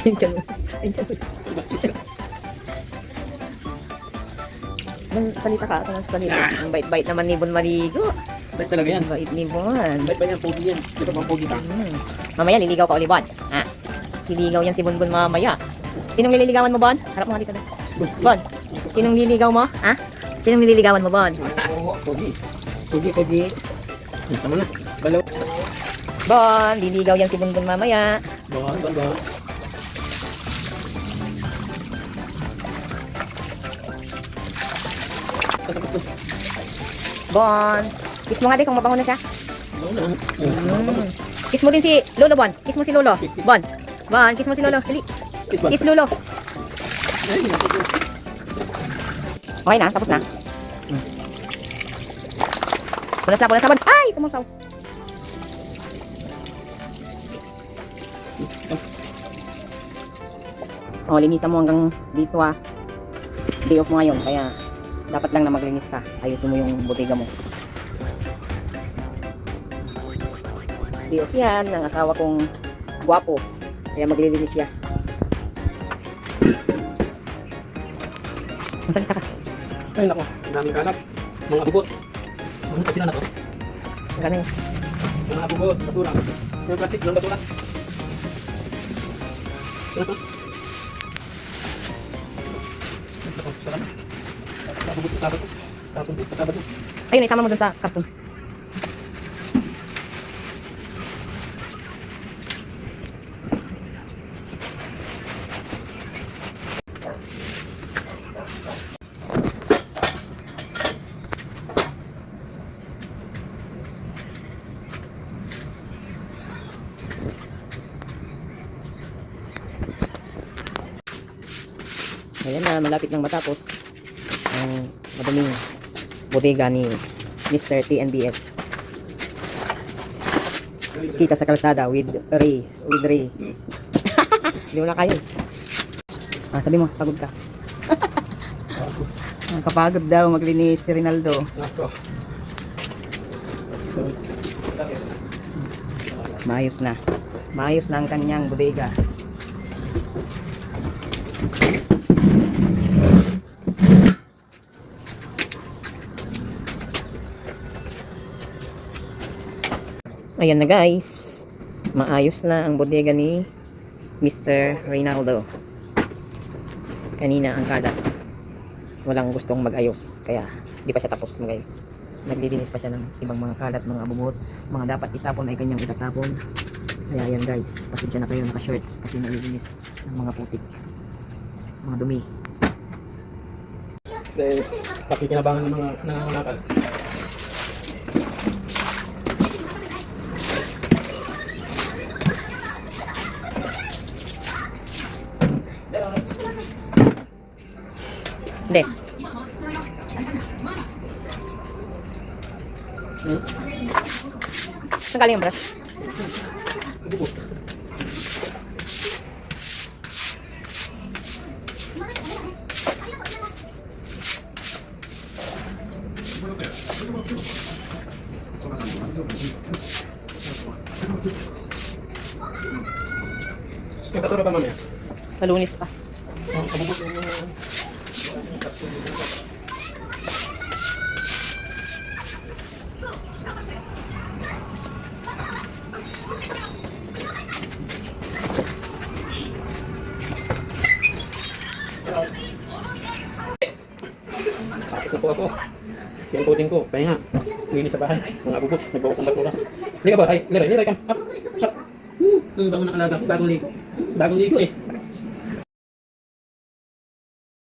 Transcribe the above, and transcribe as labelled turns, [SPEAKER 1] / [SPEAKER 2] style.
[SPEAKER 1] Yung tiyan mo. Yung tiyan mo. Nung salita ka, nung salita. Ang bait-bait naman ni Bon maligo.
[SPEAKER 2] Bait talaga yan.
[SPEAKER 1] Bait ni Bon.
[SPEAKER 2] Bait ba yan? Pogi yan. Di ba bang pogi ka?
[SPEAKER 1] Mamaya liligaw ka uli, Bon. Ha? Liligaw yan si Bon mamaya. Sinong nililigawan mo, Bon? Harap mo nga dito. Bon, sinong liligaw mo? Ha? Sinong nililigawan mo, Bon?
[SPEAKER 2] Pogi. Pogi. Tama na. Balaw.
[SPEAKER 1] Bon, liligaw yan si Bon mamaya.
[SPEAKER 2] Bon.
[SPEAKER 1] Bon, kiss mo nga din kung mabango na siya.
[SPEAKER 2] Ano?
[SPEAKER 1] Kiss mo din si Lolo, Bon. Kiss mo si Lolo. Bon, kiss mo si Lolo. Dali. Kiss Lolo. Okay na, tapos na. Punas na, Bon. Ay, sumusaw. Oh, linisan mo hanggang dito ah. Day off mo ngayon, kaya dapat lang na maglinis ka. Ayusin mo yung botega mo. Day off yan ng asawa kong gwapo, kaya maglilinis siya. Masalita ka.
[SPEAKER 2] Ay, nako. Ang daming kalat. Mga abubot. Ano pa sila na to?
[SPEAKER 1] Ganun.
[SPEAKER 2] Mga abubot. Basura. Yung plastic ng basura. Ano to? Salamat. Abubot sa sabat. Tapon.
[SPEAKER 1] Ayun, isama mo dun sa karton. Ayan na, malapit nang matapos ang madaming bodega ni Mr. TNBS. Kita sa kalsada with Ray. Hindi mo na kayo. Sabi mo, pagod ka. Kapagod daw maglinis si Rinaldo.
[SPEAKER 2] Nako.
[SPEAKER 1] Maayos na ang kanyang bodega. Ayan na guys, maayos na ang bodega ni Mr. Rinaldo. Kanina ang kalat, walang gustong mag-ayos, kaya di pa siya tapos mag-ayos. Naglilinis pa siya ng ibang mga kalat, mga abubot, mga dapat itapon ay kanyang itatapon. Kaya ayan guys, pasensya na kayo naka-shorts kasi nalilinis ng mga putik, mga dumi.
[SPEAKER 2] Pakikinabangan ng mga nangangalakal.
[SPEAKER 1] Hindi. Saan galing yung brush?
[SPEAKER 2] Nagkasura pa mamaya.
[SPEAKER 1] Sa Lunes pa.
[SPEAKER 2] Abubot yung tapos na po ako. Yung puting ko, pahinga. Linis sa bahay. Mga abubot, nagbawas ng basura. Hindi ka ba? Ay, liray ka. Up. Ang bago nakalaga. Bagong ligo eh.